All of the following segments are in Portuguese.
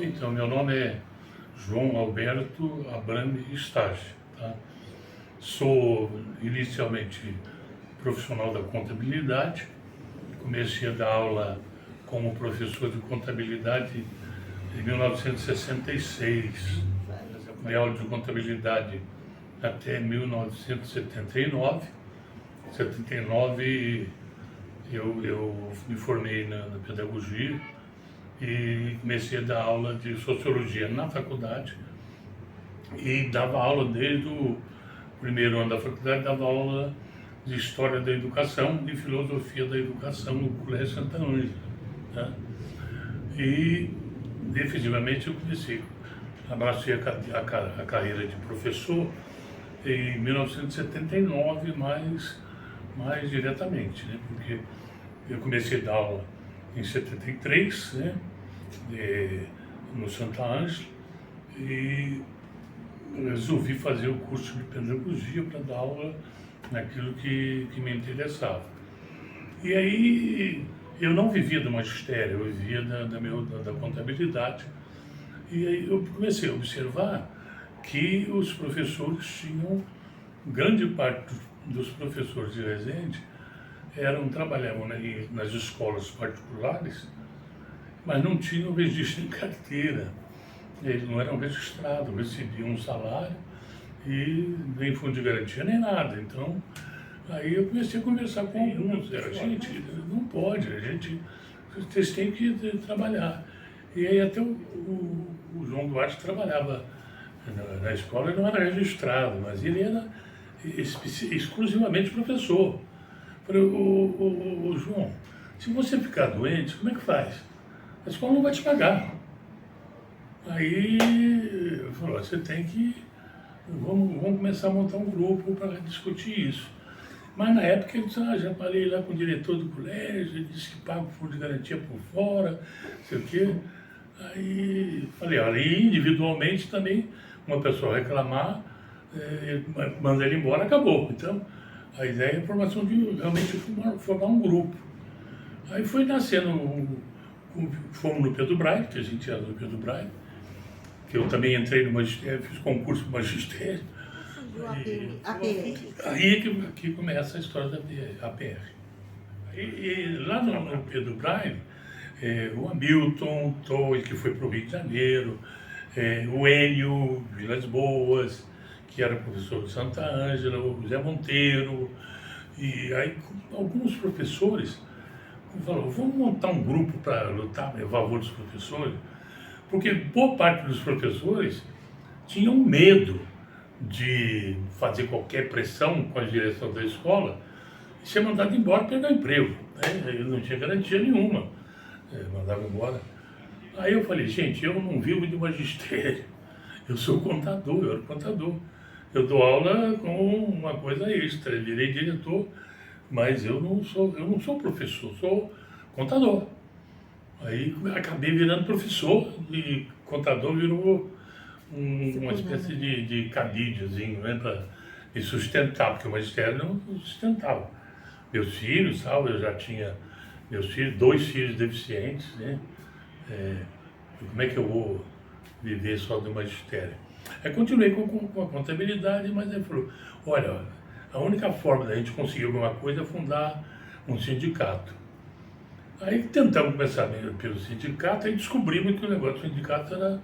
Então, meu nome é João Alberto Abrame Stage, tá? Sou inicialmente profissional da contabilidade, comecei a dar aula como professor de contabilidade em 1966, dei aula de contabilidade até 1979. 79 eu me formei na pedagogia e comecei a dar aula de sociologia na faculdade e dava aula desde o primeiro ano da faculdade, dava aula de História da Educação e Filosofia da Educação no Colégio Santa Ângela, tá? E efetivamente eu comecei, abracei a carreira de professor em 1979, mais diretamente, né? Porque eu comecei a dar aula em 73, né? No Santa Ângela, e resolvi fazer o curso de pedagogia para dar aula naquilo que me interessava. E aí eu não vivia do magistério, eu vivia da contabilidade. E aí eu comecei a observar que os professores tinham, grande parte dos professores de Resende trabalhavam nas escolas particulares, mas não tinham registro em carteira. Eles não eram registrados, recebiam um salário e nem fundo de garantia nem nada. Então, aí eu comecei a conversar com alguns. Gente, não pode, vocês têm que trabalhar. E aí até o João Duarte trabalhava na escola, ele não era registrado, mas ele era exclusivamente professor. Eu falei, ô João, se você ficar doente, como é que faz? A escola não vai te pagar. Aí ele falou, você tem que, vamos começar a montar um grupo para discutir isso. Mas na época ele disse, já falei lá com o diretor do colégio, ele disse que paga o fundo de garantia por fora, não sei o quê. Aí falei, olha, e individualmente também, uma pessoa reclamar, manda ele embora, acabou. Então, a ideia é a formação de realmente formar um grupo. Aí foi nascendo, fomos no Pedro Braille, que a gente era do Pedro Braille, que eu também entrei no magistério, fiz concurso no magistério. Aí que começa a história da APR. E lá no Pedro Braille, o Hamilton Toy, que foi para o Rio de Janeiro, o Enio Vilas Boas, que era professor de Santa Ângela, o Zé Monteiro, e aí alguns professores falaram, vamos montar um grupo para lutar em favor dos professores, porque boa parte dos professores tinham medo de fazer qualquer pressão com a direção da escola e ser mandado embora para pegar emprego, né? Ele não tinha garantia nenhuma, mandava embora. Aí eu falei, gente, eu não vivo de magistério, eu sou contador, eu era contador. Eu dou aula com uma coisa extra, eu virei diretor, mas eu não sou professor, sou contador. Aí acabei virando professor e contador virou uma espécie de cabídezinho, né, para me sustentar, porque o magistério não sustentava. Meus filhos, sabe, eu já tinha dois filhos deficientes, né? Como é que eu vou viver só do magistério? Aí continuei com a contabilidade, mas ele falou, olha, a única forma da gente conseguir alguma coisa é fundar um sindicato. Aí tentamos começar pelo sindicato e descobrimos que o negócio do sindicato era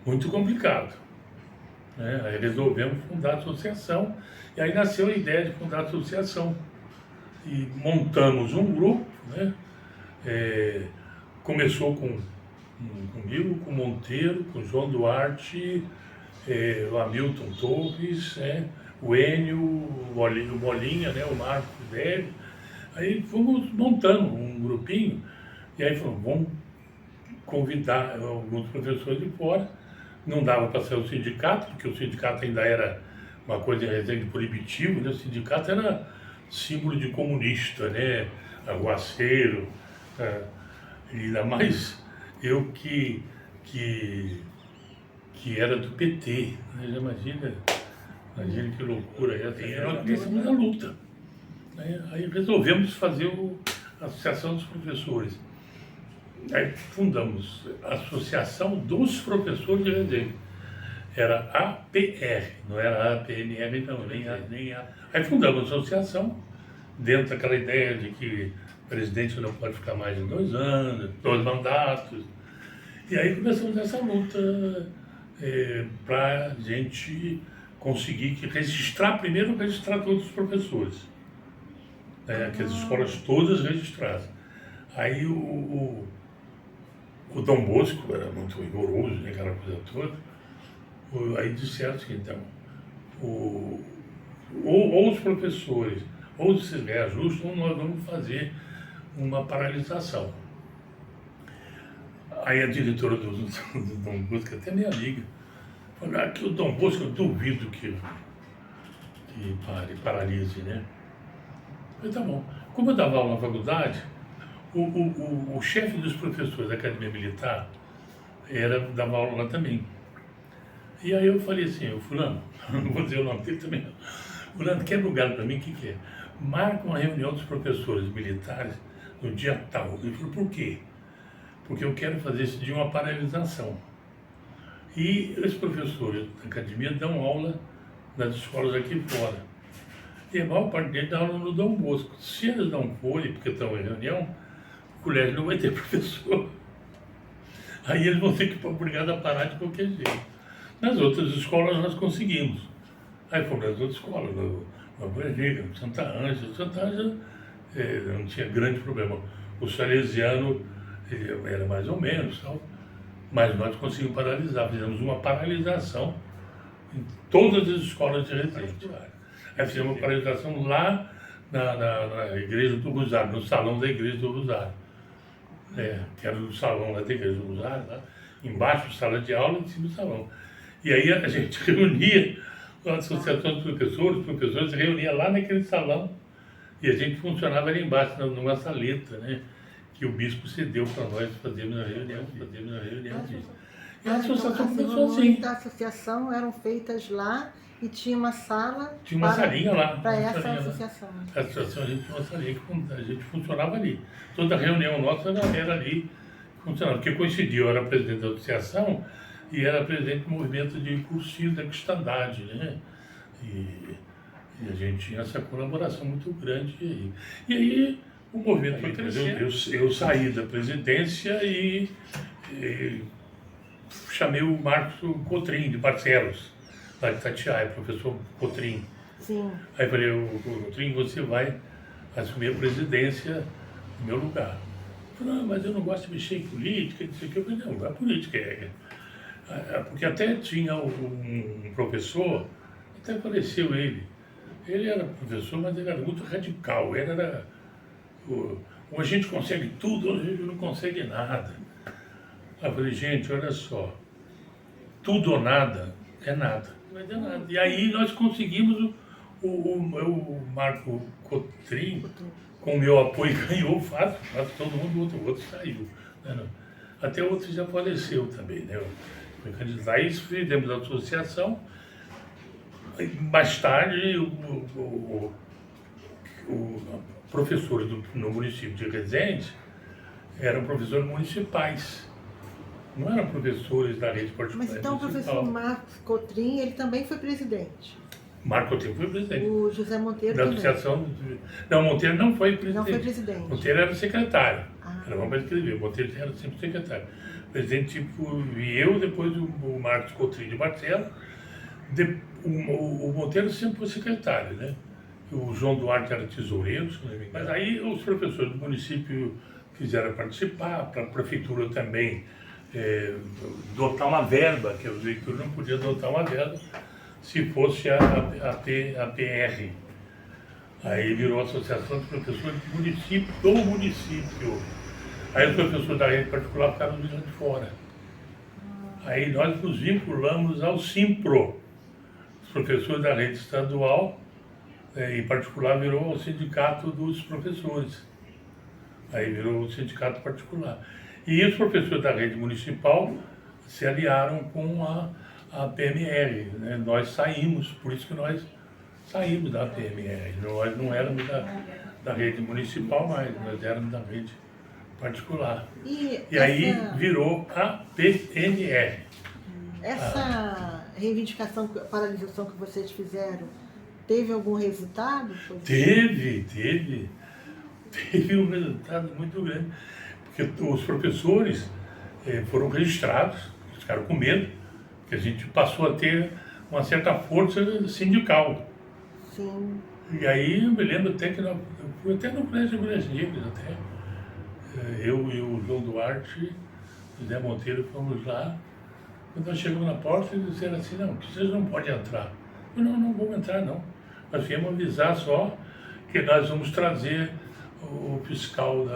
muito complicado, né? Aí resolvemos fundar a associação e aí nasceu a ideia de fundar a associação. E montamos um grupo, né? Começou comigo, com o Monteiro, com o João Duarte, o Hamilton Torres, o Enio, o Bolinha, né? O Marcos Velho. Aí fomos montando um grupinho e aí falamos, vamos convidar alguns professores de fora. Não dava para ser o sindicato, porque o sindicato ainda era uma coisa em Resende proibitivo, né? O sindicato era símbolo de comunista, né? Aguaceiro, ainda mais eu que era do PT, né? Imagina que loucura essa. E nós começamos a luta. Aí resolvemos fazer a Associação dos Professores. Aí fundamos a Associação dos Professores de Resende. Era APR, não era APNR não, nem a. Aí fundamos a associação, dentro daquela ideia de que o presidente não pode ficar mais de 2 anos, 2 mandatos. E aí começamos essa luta para a gente conseguir primeiro registrar todos os professores, que as escolas todas registrassem. Aí o Dom Bosco era muito rigoroso, né, aquela coisa toda. Aí disseram assim, então, ou os professores, ou se reajustam, ou nós vamos fazer uma paralisação. Aí a diretora do Dom Bosco, até minha amiga, falou, aqui o Dom Bosco, eu duvido que paralise, né? Eu falei, tá bom. Como eu dava aula na faculdade, o chefe dos professores da Academia Militar dava aula lá também. E aí eu falei assim, o fulano, não vou dizer o nome dele também, fulano, quebra o galho para mim, o que é? Marca uma reunião dos professores militares no dia tal. Ele falou, por quê? Porque eu quero fazer esse dia uma paralisação. E os professores da academia dão aula nas escolas aqui fora. E a maior parte deles dá aula no Dom Bosco. Se eles não forem, porque estão em reunião, o colégio não vai ter professor. Aí eles vão ser obrigados a parar de qualquer jeito. Nas outras escolas nós conseguimos. Aí fomos nas outras escolas, na Brasília, no Santa Ângela. Santa Ângela não tinha grande problema. O Salesiano era mais ou menos, tal, mas nós conseguimos paralisar. Fizemos uma paralisação em todas as escolas de Resende. Aí fizemos uma paralisação lá na Igreja do Rosário, no salão da Igreja do Rosário. Que era no salão lá da Igreja do Rosário, lá, embaixo sala de aula, em cima do salão. E aí a gente reunia, a Associação dos Professores, os professores se reunia lá naquele salão e a gente funcionava ali embaixo, numa saleta, né? Que o bispo cedeu para nós fazermos a reunião, disso. E a associação começou assim. A associação eram feitas lá e tinha uma sala. Tinha uma salinha lá. Para essa associação. A associação, a gente tinha uma salinha que a gente funcionava ali. Toda reunião nossa era ali, funcionava. Porque coincidiu, eu era presidente da associação e era presidente do movimento de cursinho da cristandade, né? E a gente tinha essa colaboração muito grande aí. E aí o movimento foi crescendo. Eu saí da presidência e chamei o Marcos Cotrim, de Barcelos, lá de Itatiaia, professor Cotrim. Sim. Aí eu falei, Cotrim, você vai assumir a presidência no meu lugar. Ele falou, mas eu não gosto de mexer em política, não sei o que. Eu falei, não, a política porque até tinha um professor, até faleceu ele. Ele era professor, mas ele era muito radical. Ele era... Ou a gente consegue tudo, ou a gente não consegue nada. Aí eu falei, gente, olha só, tudo ou nada é nada, não vai dar nada. E aí nós conseguimos, o Marco Cotrim, com o meu apoio, ganhou fácil todo mundo, o outro saiu. Né? Até o outro já faleceu também, né? Foi candidato. Aí fizemos a associação, mais tarde professores no município de Resende eram professores municipais, não eram professores da rede particular. Mas então o professor Marcos Cotrim, ele também foi presidente? Marcos Cotrim foi presidente. O José Monteiro da também? Associação. Não, Monteiro não foi presidente. Não foi presidente. Monteiro era secretário. Ah. Era uma coisa que escrever. Monteiro era sempre secretário. Presidente tipo eu, depois o Marcos Cotrim de Barcelos. O Monteiro sempre foi secretário, né? O João Duarte era tesoureiro, se não me engano. Mas aí os professores do município quiseram participar, para a prefeitura também dotar uma verba, que a prefeitura não podia dotar uma verba se fosse a PR. Aí virou a Associação de Professores do município. Aí os professores da rede particular ficaram do lado de fora. Aí nós nos vinculamos ao Simpro. Os professores da rede estadual, em particular, virou o sindicato dos professores. Aí virou o sindicato particular. E os professores da rede municipal se aliaram com a PMR. Né? Nós saímos, por isso que nós saímos da PMR. Nós não éramos da rede municipal mais, nós éramos da rede particular. E E aí virou a PNR. essa reivindicação, paralisação que vocês fizeram, teve algum resultado? Teve um resultado muito grande, porque os professores foram registrados, ficaram com medo, porque a gente passou a ter uma certa força sindical. Sim. E aí eu me lembro até que eu fui até no Colégio de Mulheres Negras, até. Eu e o João Duarte, o Zé Monteiro, fomos lá. Quando nós chegamos na porta, eles disseram assim, não, vocês não podem entrar. Eu não vamos entrar não. Nós viemos avisar só que nós vamos trazer o fiscal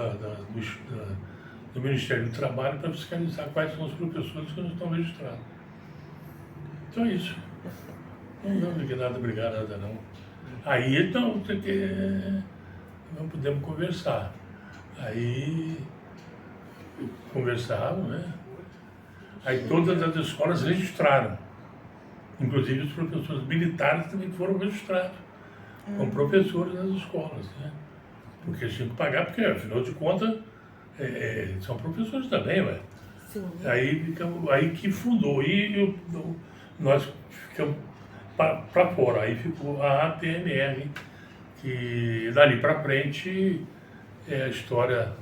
do Ministério do Trabalho para fiscalizar quais são os professores que não estão registrados. Então é isso. Não fiquei nada obrigado, nada não. Aí então, não podemos conversar. Aí conversavam, né? Aí todas as escolas registraram. Inclusive os professores militares também foram registrados como professores nas escolas, né? Porque eles tinham que pagar, porque afinal de contas são professores também, ué. Sim. Aí que fundou, e nós ficamos para fora, aí ficou a APMR, que dali para frente é a história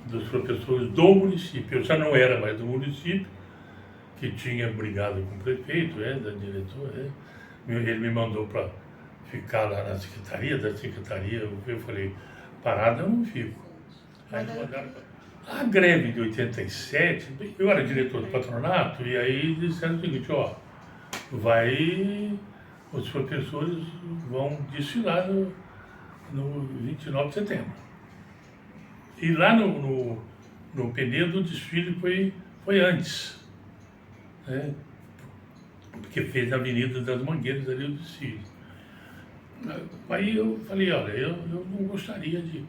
dos professores do município. Eu já não era mais do município, que tinha brigado com o prefeito, da diretora. Ele me mandou para ficar lá na secretaria, eu falei, parada eu não fico. Aí me mandaram a greve de 87, eu era diretor do patronato, e aí disseram o seguinte, ó, os professores vão desfilar no 29 de setembro. E lá no Penedo o desfile foi antes, né? Porque fez a Avenida das Mangueiras ali o desfile. Aí eu falei, olha, eu não gostaria de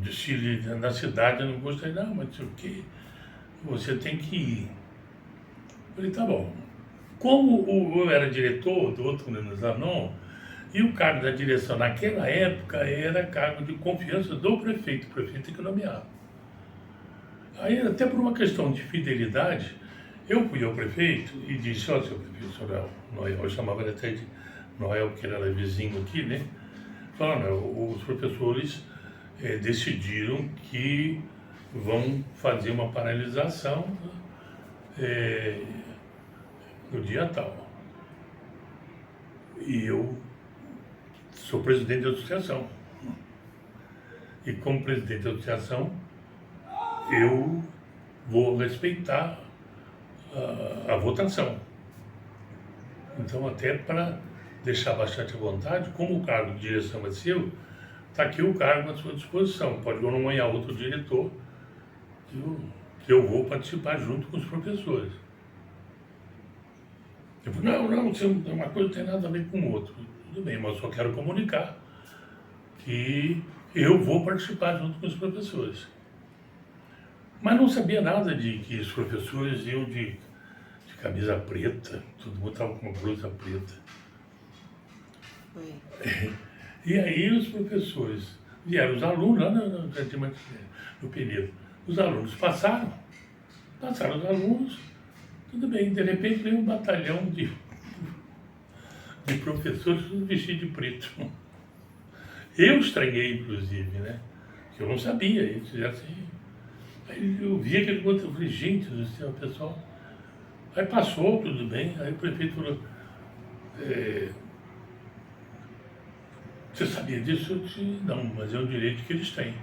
desfile na cidade, eu não gostaria, não, mas sei o quê, você tem que ir. Eu falei, tá bom. Como eu era diretor do outro Zanon, e o cargo da direção naquela época era cargo de confiança do prefeito, o prefeito que nomeava. Aí, até por uma questão de fidelidade, eu fui ao prefeito e disse, ó, seu prefeito, senhor Noel, eu chamava ele até de Noel, que era vizinho aqui, né? Falando, os professores decidiram que vão fazer uma paralisação no dia tal. E eu sou presidente da associação. E como presidente da associação, eu vou respeitar a votação. Então, até para deixar bastante à vontade, como o cargo de direção é seu, está aqui o cargo à sua disposição. Pode nomear outro diretor, que eu vou participar junto com os professores. Eu falei, não, uma coisa não tem nada a ver com o outro. Tudo bem, mas eu só quero comunicar que eu vou participar junto com os professores. Mas não sabia nada de que os professores iam de camisa preta, todo mundo estava com uma blusa preta. E aí os professores vieram, os alunos lá no Penedo. Os alunos passaram os alunos, tudo bem, de repente veio um batalhão de professores vestidos de preto. Eu estranhei, inclusive, né? Que eu não sabia, eles fizeram assim. Aí eu vi aquele outro, eu falei, gente do céu, pessoal. Aí passou, tudo bem, aí o prefeito falou, você sabia disso? Eu disse, não, mas é um direito que eles têm.